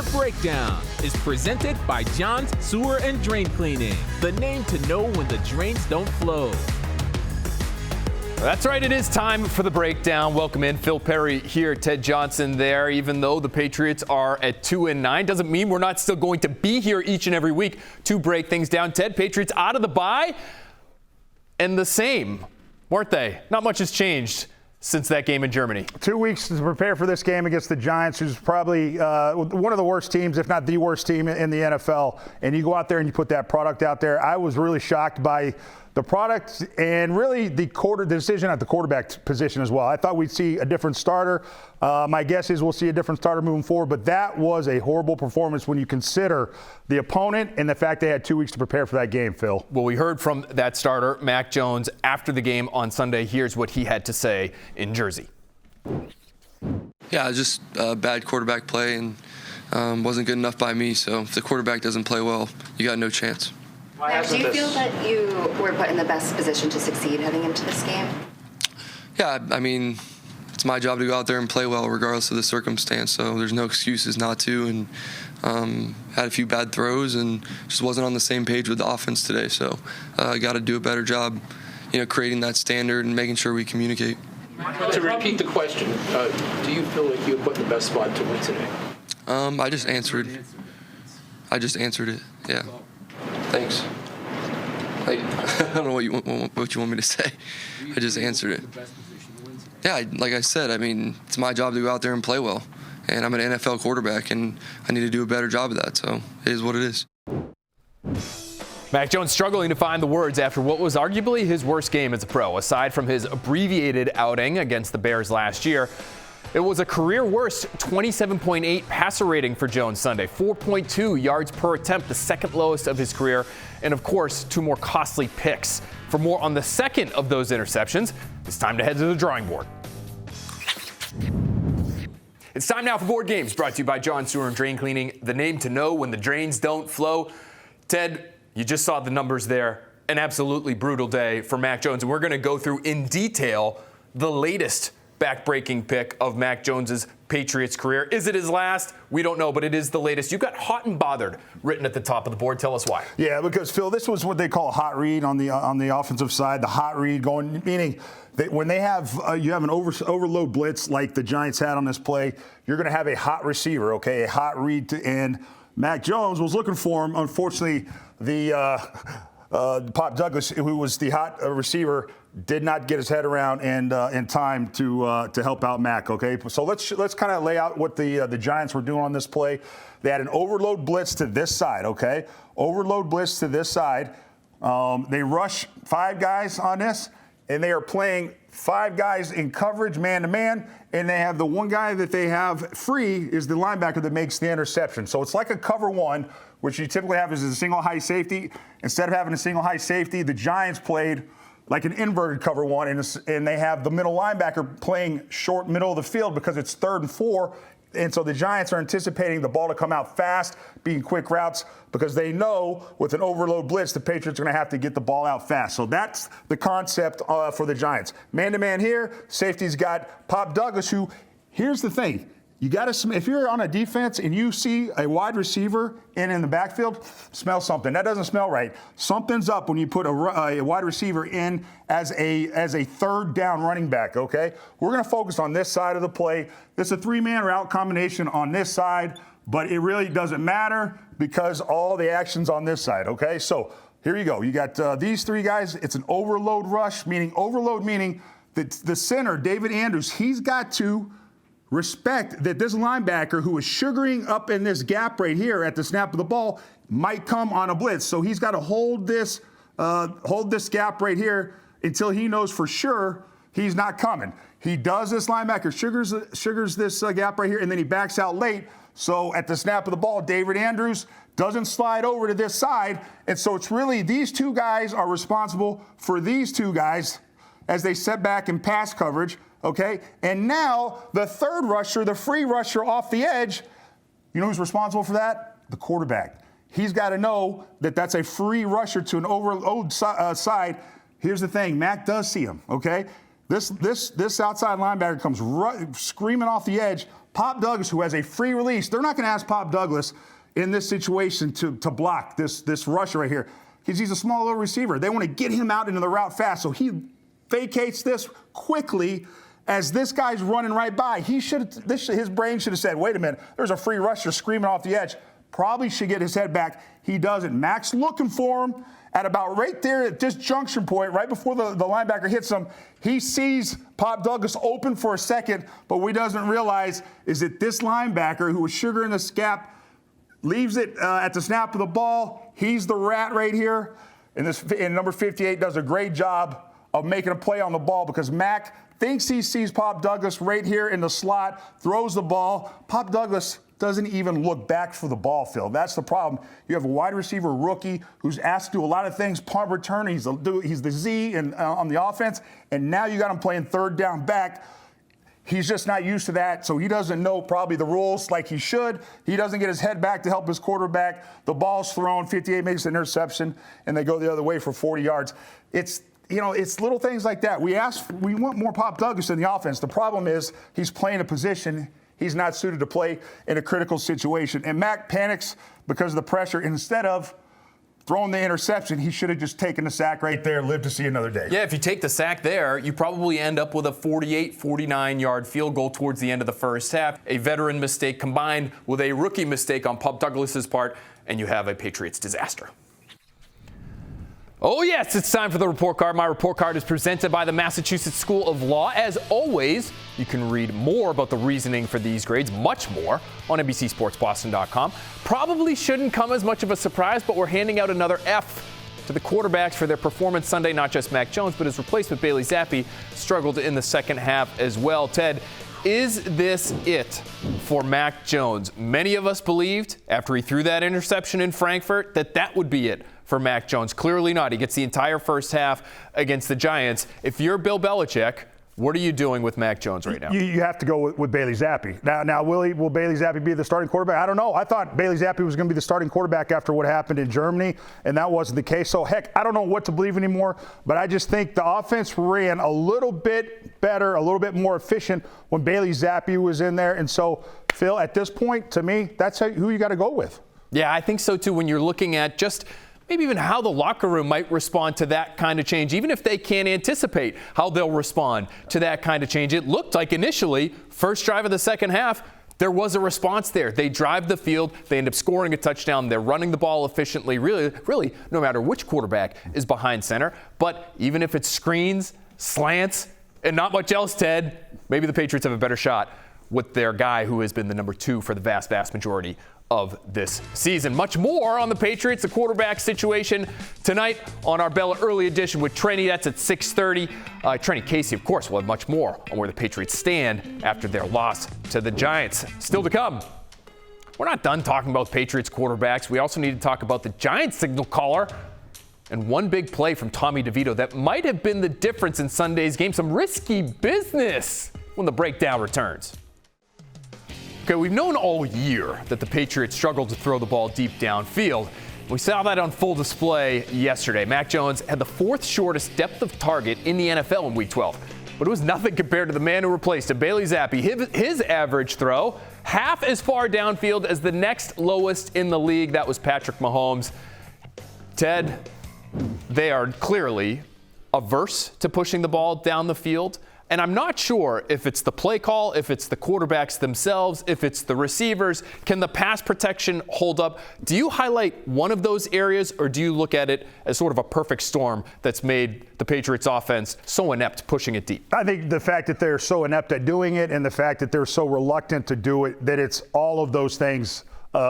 The Breakdown is presented by John's Sewer and Drain Cleaning, the name to know when the drains don't flow. That's right, it is time for The Breakdown. Welcome in. Phil Perry here, Ted Johnson there. Even though the Patriots are at 2-9, doesn't mean we're not still going to be here each and every week to break things down. Ted, Patriots out of the bye and the same, weren't they? Not much has changed since that game in Germany. 2 weeks to prepare for this game against the Giants, who's probably one of the worst teams, if not the worst team in the NFL. And you go out there and you put that product out there. I was really shocked by the product and really the decision at the quarterback position as well. I thought we'd see a different starter. My guess is we'll see a different starter moving forward, but that was a horrible performance when you consider the opponent and the fact they had 2 weeks to prepare for that game, Phil. Well, we heard from that starter, Mac Jones, after the game on Sunday. Here's what he had to say in Jersey. Yeah, just bad quarterback play and wasn't good enough by me. So if the quarterback doesn't play well, you got no chance. Now, do you feel that you were put in the best position to succeed heading into this game? Yeah, I mean, it's my job to go out there and play well regardless of the circumstance. So there's no excuses not to. And had a few bad throws and just wasn't on the same page with the offense today. So I got to do a better job, creating that standard and making sure we communicate. To repeat the question, do you feel like you were put in the best spot to win today? I just answered it. Yeah. Thanks. I don't know what you want me to say. I just answered it. Yeah, like I said, I mean, it's my job to go out there and play well. And I'm an NFL quarterback, and I need to do a better job of that. So it is what it is. Mac Jones struggling to find the words after what was arguably his worst game as a pro. Aside from his abbreviated outing against the Bears last year, it was a career worst 27.8 passer rating for Jones Sunday, 4.2 yards per attempt, the second lowest of his career, and of course, 2 more costly picks. For more on the second of those interceptions, it's time to head to the drawing board. It's time now for Board Games, brought to you by John's Sewer and Drain Cleaning, the name to know when the drains don't flow. Ted, you just saw the numbers there. An absolutely brutal day for Mac Jones, and we're going to go through in detail the latest back-breaking pick of Mac Jones's Patriots career. Is it his last? We don't know, but it is the latest. You've got hot and bothered written at the top of the board. Tell us why. Yeah, because, Phil, this was what they call a hot read on the offensive side. The hot read meaning that when they have you have an overload blitz like the Giants had on this play, you're going to have a hot receiver, okay, a hot read and Mac Jones was looking for him. Unfortunately, the Pop Douglas, who was the hot receiver, did not get his head around in time to help out Mac. Okay, so let's kind of lay out what the Giants were doing on this play. They had an overload blitz to this side. Okay, overload blitz to this side. They rush 5 guys on this, and they are playing 5 guys in coverage, man to man. And they have the one guy that they have free is the linebacker that makes the interception. So it's like a cover 1, which you typically have as a single high safety. Instead of having a single high safety, the Giants played like an inverted cover 1, and they have the middle linebacker playing short middle of the field because it's 3rd and 4. And so the Giants are anticipating the ball to come out fast, being quick routes, because they know with an overload blitz, the Patriots are going to have to get the ball out fast. So that's the concept for the Giants. Man-to-man here, safety's got Pop Douglas, who, here's the thing. You got to, if you're on a defense and you see a wide receiver in the backfield, smell something. That doesn't smell right. Something's up when you put a wide receiver in as a 3rd down running back, okay? We're going to focus on this side of the play. It's a 3-man route combination on this side, but it really doesn't matter because all the action's on this side, okay? So here you go. You got these 3 guys. It's an overload rush, meaning that the center, David Andrews, he's got to respect that this linebacker who is sugaring up in this gap right here at the snap of the ball might come on a blitz. So he's got to hold this gap right here until he knows for sure he's not coming. He does this, linebacker sugars this gap right here, and then he backs out late. So at the snap of the ball, David Andrews doesn't slide over to this side. And so it's really these 2 guys are responsible for these 2 guys as they set back in pass coverage. Okay, and now the 3rd rusher, the free rusher off the edge, you know who's responsible for that? The quarterback. He's got to know that that's a free rusher to an overload side. Here's the thing, Mac does see him, okay? This outside linebacker comes screaming off the edge. Pop Douglas, who has a free release, they're not going to ask Pop Douglas in this situation to block this rusher right here because he's a small little receiver. They want to get him out into the route fast. So he vacates this quickly as this guy's running right by. His brain should have said, wait a minute, there's a free rusher screaming off the edge. Probably should get his head back. He doesn't. Mac's looking for him at about right there at this junction point, right before the linebacker hits him. He sees Pop Douglas open for a second, but what he doesn't realize is that this linebacker, who was sugar in the scap, leaves it at the snap of the ball. He's the rat right here. And number 58 does a great job of making a play on the ball because Mac thinks he sees Pop Douglas right here in the slot, throws the ball. Pop Douglas doesn't even look back for the ball, Phil. That's the problem. You have a wide receiver rookie who's asked to do a lot of things, punt return. He's the Z on the offense, and now you got him playing third down back. He's just not used to that, so he doesn't know probably the rules like he should. He doesn't get his head back to help his quarterback. The ball's thrown, 58 makes an interception, and they go the other way for 40 yards. It's little things like that. We want more Pop Douglas in the offense. The problem is he's playing a position he's not suited to play in a critical situation. And Mac panics because of the pressure. Instead of throwing the interception, he should have just taken the sack right there, lived to see another day. Yeah, if you take the sack there, you probably end up with a 48, 49-yard field goal towards the end of the first half. A veteran mistake combined with a rookie mistake on Pop Douglas's part, and you have a Patriots disaster. Oh, yes, it's time for the report card. My report card is presented by the Massachusetts School of Law. As always, you can read more about the reasoning for these grades, much more, on NBCSportsBoston.com. Probably shouldn't come as much of a surprise, but we're handing out another F to the quarterbacks for their performance Sunday. Not just Mac Jones, but his replacement, Bailey Zappe, struggled in the second half as well. Ted, is this it for Mac Jones? Many of us believed, after he threw that interception in Frankfurt, that would be it for Mac Jones. Clearly not. He gets the entire first half against the Giants. If you're Bill Belichick, what are you doing with Mac Jones right now? You have to go with Bailey Zappe. Now, will Bailey Zappe be the starting quarterback? I don't know. I thought Bailey Zappe was going to be the starting quarterback after what happened in Germany, and that wasn't the case. So, heck, I don't know what to believe anymore, but I just think the offense ran a little bit better, a little bit more efficient when Bailey Zappe was in there. And so, Phil, at this point, to me, that's who you got to go with. Yeah, I think so, too, when you're looking at just maybe even how the locker room might respond to that kind of change, even if they can't anticipate how they'll respond to that kind of change. It looked like initially, first drive of the second half, there was a response there. They drive the field. They end up scoring a touchdown. They're running the ball efficiently, really, no matter which quarterback is behind center. But even if it's screens, slants, and not much else, Ted, maybe the Patriots have a better shot with their guy who has been the number 2 for the vast majority of this season. Much more on the Patriots, the quarterback situation tonight on our Bella Early Edition with Trenny. That's at 6:30. Trenny Casey, of course, will have much more on where the Patriots stand after their loss to the Giants. Still to come. We're not done talking about Patriots quarterbacks. We also need to talk about the Giants signal caller and one big play from Tommy DeVito that might have been the difference in Sunday's game. Some risky business when the breakdown returns. Okay, we've known all year that the Patriots struggled to throw the ball deep downfield. We saw that on full display yesterday. Mac Jones had the 4th shortest depth of target in the NFL in Week 12. But it was nothing compared to the man who replaced him, Bailey Zappe. His average throw, half as far downfield as the next lowest in the league. That was Patrick Mahomes. Ted, they are clearly averse to pushing the ball down the field. And I'm not sure if it's the play call, if it's the quarterbacks themselves, if it's the receivers. Can the pass protection hold up? Do you highlight one of those areas, or do you look at it as sort of a perfect storm that's made the Patriots offense so inept pushing it deep? I think the fact that they're so inept at doing it and the fact that they're so reluctant to do it, that it's all of those things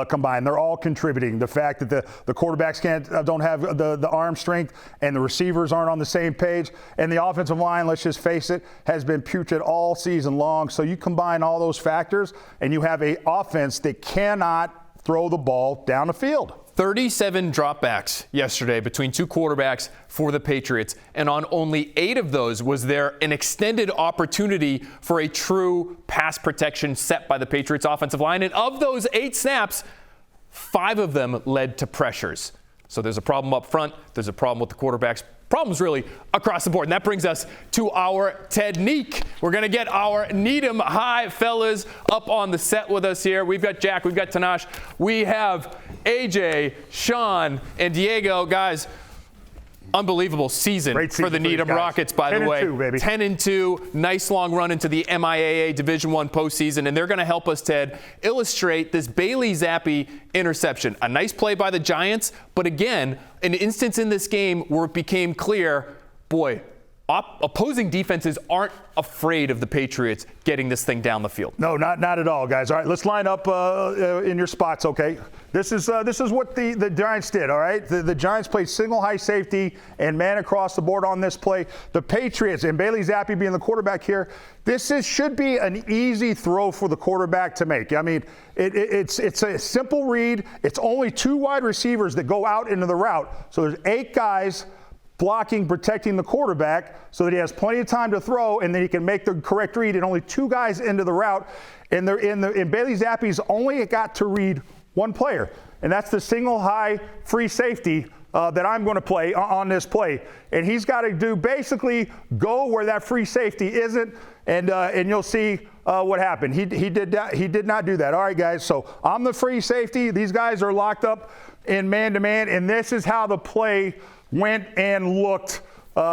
combined. They're all contributing. The fact that the quarterbacks don't have the arm strength and the receivers aren't on the same page, and the offensive line, let's just face it, has been putrid all season long. So you combine all those factors and you have an offense that cannot throw the ball down the field. 37 dropbacks yesterday between 2 quarterbacks for the Patriots, and on only 8 of those was there an extended opportunity for a true pass protection set by the Patriots offensive line. And of those 8 snaps, 5 of them led to pressures. So there's a problem up front. There's a problem with the quarterbacks Problems really across the board. And that brings us to our technique. We're going to get our Needham High fellas up on the set with us here. We've got Jack, we've got Tanash, we have AJ, Sean, and Diego. Guys, unbelievable season for the Needham Rockets, by the way. 10-2, nice long run into the MIAA Division I postseason, and they're going to help us, Ted, illustrate this Bailey Zappe interception. A nice play by the Giants, but again, an instance in this game where it became clear, boy, opposing defenses aren't afraid of the Patriots getting this thing down the field. No, not at all, guys. All right, let's line up in your spots, okay? This is what the Giants did, all right? The Giants played single high safety and man across the board on this play. The Patriots, and Bailey Zappe being the quarterback here, should be an easy throw for the quarterback to make. I mean, it's a simple read. It's only 2 wide receivers that go out into the route. So there's 8 guys blocking, protecting the quarterback so that he has plenty of time to throw, and then he can make the correct read, and only 2 guys into the route. And Bailey Zappe's only got to read 1 player, and that's the single high free safety that I'm going to play on this play. And he's got to do basically go where that free safety isn't, and you'll see what happened. He did not do that. All right, guys, so I'm the free safety. These guys are locked up in man-to-man, and this is how the play went and looked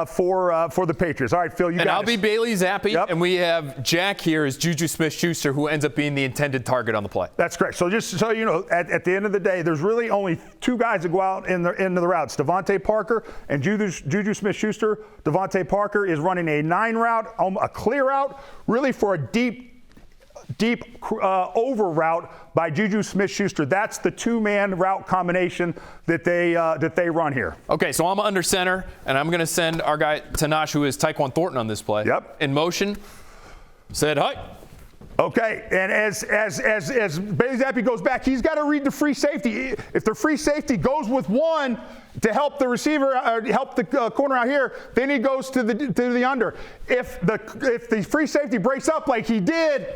for the Patriots. All right, Phil, you got it. And I'll be Bailey Zappe, and we have Jack here as Juju Smith-Schuster, who ends up being the intended target on the play. That's correct. So just so you know, at the end of the day, there's really only 2 guys that go out into the routes, Devontae Parker and Juju Smith-Schuster. Devontae Parker is running a 9 route, a clear route, really for a deep over route by Juju Smith-Schuster. That's the 2-man route combination that they run here. Okay, so I'm under center, and I'm going to send our guy Tanash, who is Tyquan Thornton on this play. Yep. In motion. Said hi. Okay, and as Bailey Zappe goes back, he's got to read the free safety. If the free safety goes with 1 to help the receiver, help the corner out here, then he goes to the under. If the free safety breaks up like he did,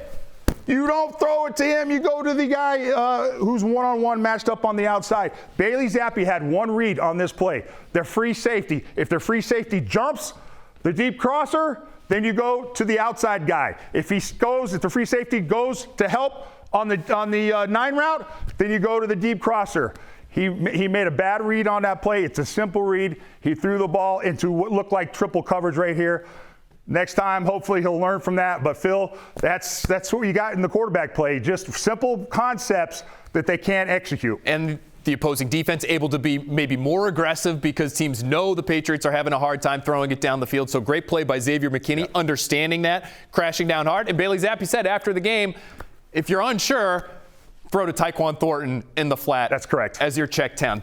you don't throw it to him. You go to the guy who's one-on-one matched up on the outside. Bailey Zappe had 1 read on this play. The free safety. If the free safety jumps the deep crosser, then you go to the outside guy. If the free safety goes to help on the 9 route, then you go to the deep crosser. He made a bad read on that play. It's a simple read. He threw the ball into what looked like triple coverage right here. Next time, hopefully he'll learn from that. But, Phil, that's what you got in the quarterback play, just simple concepts that they can't execute. And the opposing defense able to be maybe more aggressive because teams know the Patriots are having a hard time throwing it down the field. So great play by Xavier McKinney, understanding that, crashing down hard. And Bailey Zappe said after the game, if you're unsure, throw to Tyquan Thornton in the flat. That's correct. As your check down,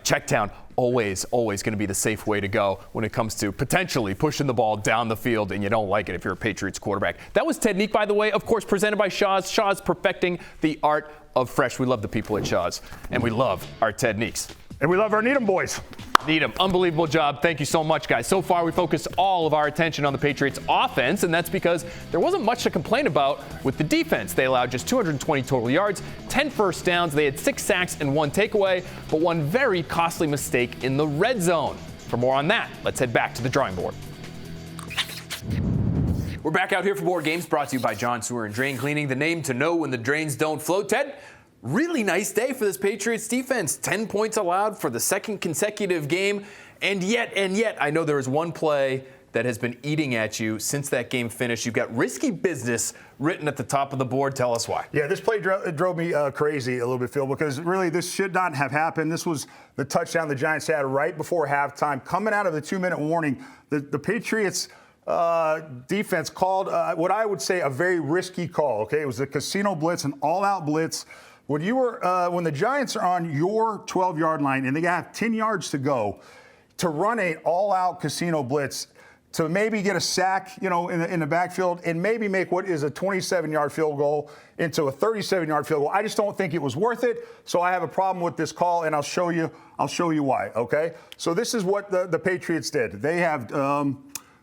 always going to be the safe way to go when it comes to potentially pushing the ball down the field, and you don't like it if you're a Patriots quarterback. That was technique, by the way, of course, presented by Shaw's. Shaw's perfecting the art of fresh. We love the people at Shaw's, and we love our techniques. And we love our Needham boys. Needham, unbelievable job. Thank you so much, guys. So far, we focused all of our attention on the Patriots' offense, and that's because there wasn't much to complain about with the defense. They allowed just 220 total yards, 10 first downs. They had 6 sacks and 1 takeaway, but one very costly mistake in the red zone. For more on that, let's head back to the drawing board. We're back out here for Board Games, brought to you by John Sewer and Drain Cleaning, the name to know when the drains don't flow. Ted, really nice day for this Patriots defense. 10 points allowed for the 2nd consecutive game. And yet, I know there is one play that has been eating at you since that game finished. You've got risky business written at the top of the board. Tell us why. Yeah, this play drove me crazy a little bit, Phil, because really this should not have happened. This was the touchdown the Giants had right before halftime. Coming out of the 2-minute warning, the Patriots defense called what I would say a very risky call. Okay, it was a casino blitz, an all-out blitz. When the Giants are on your 12-yard line and they have 10 yards to go, to run an all-out casino blitz, to maybe get a sack, in the backfield, and maybe make what is a 27-yard field goal into a 37-yard field goal, I just don't think it was worth it. So I have a problem with this call, and I'll show you why. Okay, so this is what the Patriots did. They have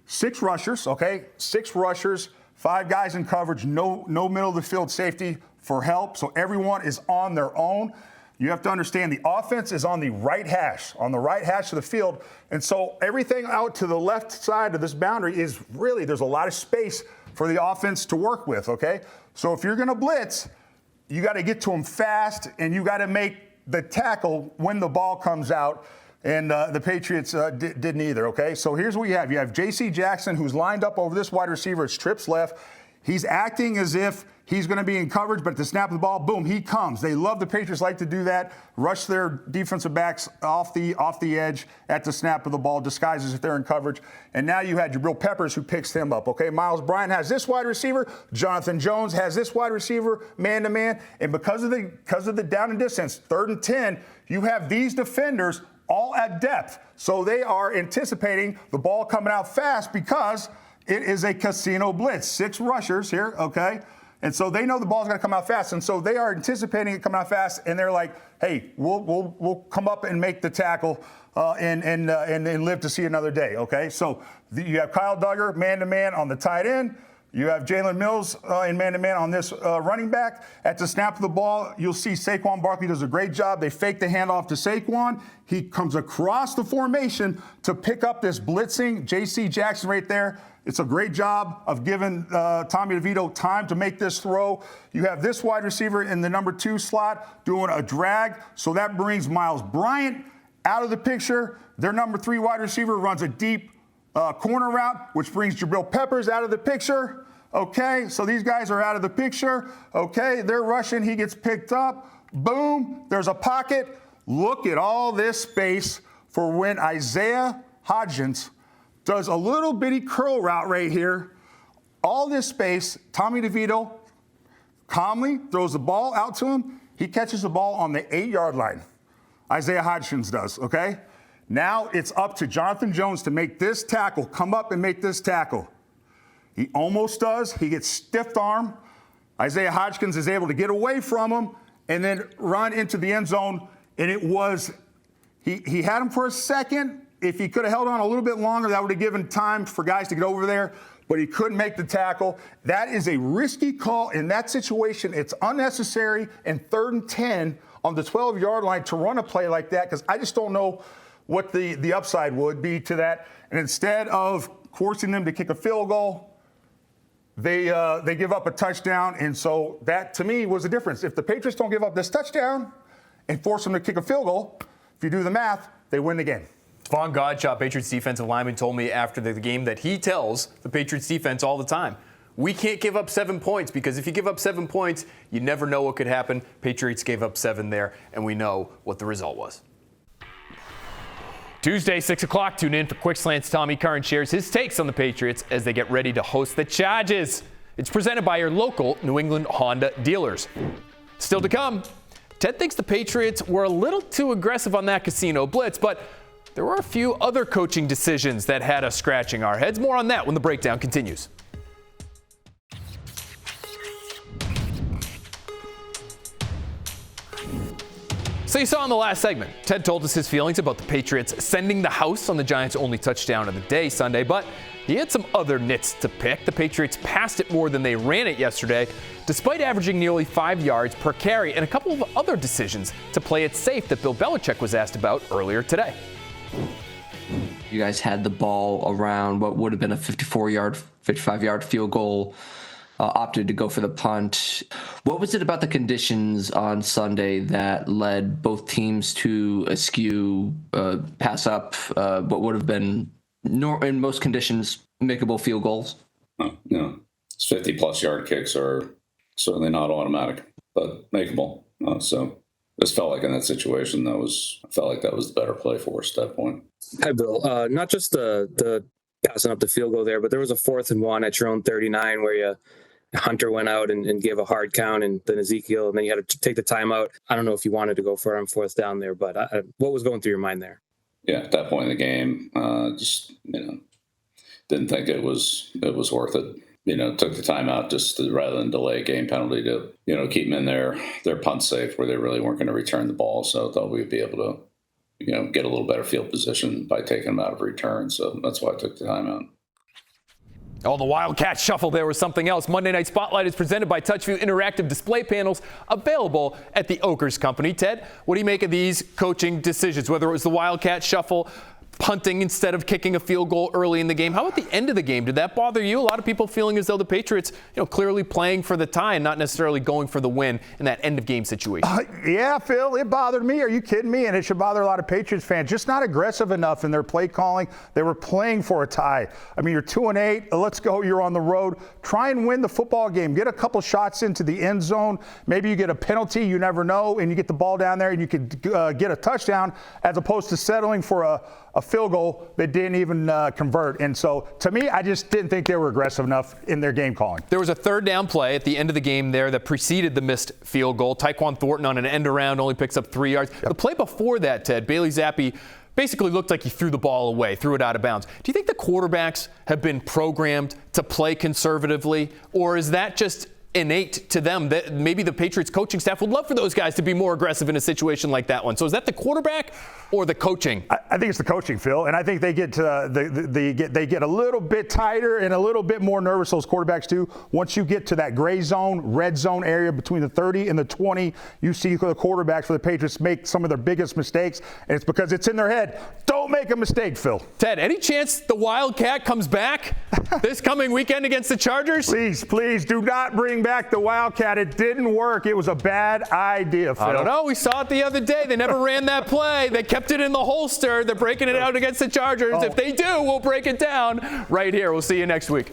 6 rushers. Okay, 6 rushers, 5 guys in coverage, no middle of the field safety for help, so everyone is on their own. you have to understand the offense is on the right hash of the field. And so everything out to the left side of this boundary is really, there's a lot of space for the offense to work with, okay? So if you're going to blitz, you got to get to them fast, and you got to make the tackle when the ball comes out. And the Patriots didn't either, okay? So here's what you have. You have J.C. Jackson, who's lined up over this wide receiver. It's trips left. He's acting as if he's going to be in coverage, but at the snap of the ball, boom, he comes. They love, the Patriots like to do that, rush their defensive backs off the edge at the snap of the ball, disguises if they're in coverage. And now you had Jabril Peppers, who picks him up, okay? Miles Bryant has this wide receiver. Jonathan Jones has this wide receiver, man-to-man. And because of the down and distance, 3rd and 10, you have these defenders all at depth. So they are anticipating the ball coming out fast because it is a casino blitz. 6 rushers here, okay? And so they know the ball's going to come out fast. And so they are anticipating it coming out fast, and they're like, hey, we'll come up and make the tackle and live to see another day, okay? So you have Kyle Duggar, man-to-man on the tight end. You have Jalen Mills in man-to-man on this running back. At the snap of the ball, you'll see Saquon Barkley does a great job. They fake the handoff to Saquon. He comes across the formation to pick up this blitzing J.C. Jackson right there. It's a great job of giving Tommy DeVito time to make this throw. You have this wide receiver in the number 2 slot doing a drag. So that brings Miles Bryant out of the picture. Their number 3 wide receiver runs a deep corner route, which brings Jabril Peppers out of the picture. Okay, so these guys are out of the picture. Okay, they're rushing. He gets picked up. Boom, there's a pocket. Look at all this space for when Isaiah Hodgins does a little bitty curl route right here. All this space, Tommy DeVito calmly throws the ball out to him. He catches the ball on the 8-yard line. Isaiah Hodgins does, okay? Now it's up to Jonathan Jones to make this tackle, come up and make this tackle. He almost does. He gets stiff arm. Isaiah Hodgins is able to get away from him and then run into the end zone. And it was, he had him for a second. If he could have held on a little bit longer, that would have given time for guys to get over there, but he couldn't make the tackle. That is a risky call in that situation. It's unnecessary in 3rd and 10 on the 12-yard line to run a play like that, because I just don't know what the upside would be to that. And instead of forcing them to kick a field goal, they give up a touchdown. And so that, to me, was the difference. If the Patriots don't give up this touchdown and force them to kick a field goal, if you do the math, they win the game. Vaughn Godshaw, Patriots defensive lineman, told me after the game that he tells the Patriots defense all the time, we can't give up 7 points, because if you give up 7 points, you never know what could happen. Patriots gave up 7 there, and we know what the result was. Tuesday, 6 o'clock, tune in for Quick Slants. Tommy Curran shares his takes on the Patriots as they get ready to host the Chargers. It's presented by your local New England Honda dealers. Still to come, Ted thinks the Patriots were a little too aggressive on that casino blitz, but there were a few other coaching decisions that had us scratching our heads. More on that when the breakdown continues. So you saw in the last segment, Ted told us his feelings about the Patriots sending the house on the Giants' only touchdown of the day Sunday, but he had some other nits to pick. The Patriots passed it more than they ran it yesterday, despite averaging nearly 5 yards per carry, and a couple of other decisions to play it safe that Bill Belichick was asked about earlier today. You guys had the ball around what would have been a 55-yard field goal, opted to go for the punt. What was it about the conditions on Sunday that led both teams to eschew, pass up what would have been, in most conditions, makeable field goals? No. 50-plus yard kicks are certainly not automatic, but makeable. So this felt like in that situation, I felt like that was the better play for us at that point. Hi, Bill. Not just the passing up the field goal there, but there was a 4th and 1 at your own 39 where Hunter went out and gave a hard count, and then Ezekiel, and then you had to take the timeout. I don't know if you wanted to go for it on 4th down there, but what was going through your mind there? Yeah, at that point in the game, didn't think it was worth it. Took the timeout just rather than delay a game penalty to, keep them in their punt safe where they really weren't going to return the ball. So I thought we'd be able to, get a little better field position by taking them out of return. So that's why I took the timeout. Oh, the Wildcat Shuffle there was something else. Monday Night Spotlight is presented by TouchView Interactive Display Panels, available at the Oakers Company. Ted, what do you make of these coaching decisions, whether it was the Wildcat Shuffle, punting instead of kicking a field goal early in the game? How about the end of the game? Did that bother you? A lot of people feeling as though the Patriots, clearly playing for the tie and not necessarily going for the win in that end of game situation. Yeah, Phil, it bothered me. Are you kidding me? And it should bother a lot of Patriots fans. Just not aggressive enough in their play calling. They were playing for a tie. I mean, you're 2-8. Let's go. You're on the road. Try and win the football game. Get a couple shots into the end zone. Maybe you get a penalty. You never know. And you get the ball down there and you could get a touchdown as opposed to settling for a field goal that didn't even convert. And so, to me, I just didn't think they were aggressive enough in their game calling. There was a third down play at the end of the game there that preceded the missed field goal. Tyquan Thornton on an end around only picks up 3 yards. Yep. The play before that, Ted, Bailey Zappe basically looked like he threw the ball away, threw it out of bounds. Do you think the quarterbacks have been programmed to play conservatively, or is that just innate to them that maybe the Patriots coaching staff would love for those guys to be more aggressive in a situation like that one? So is that the quarterback or the coaching? I think it's the coaching, Phil, and I think they get they get a little bit tighter and a little bit more nervous, those quarterbacks do. Once you get to that gray zone, red zone area between the 30 and the 20, you see the quarterbacks for the Patriots make some of their biggest mistakes, and it's because it's in their head. Don't make a mistake, Phil. Ted, any chance the Wildcat comes back this coming weekend against the Chargers? Please do not bring back the Wildcat. It didn't work. It was a bad idea, Phil. I don't know. We saw it the other day. They never ran that play. They kept it in the holster. They're breaking it out against the Chargers. If they do, we'll break it down right here. We'll see you next week.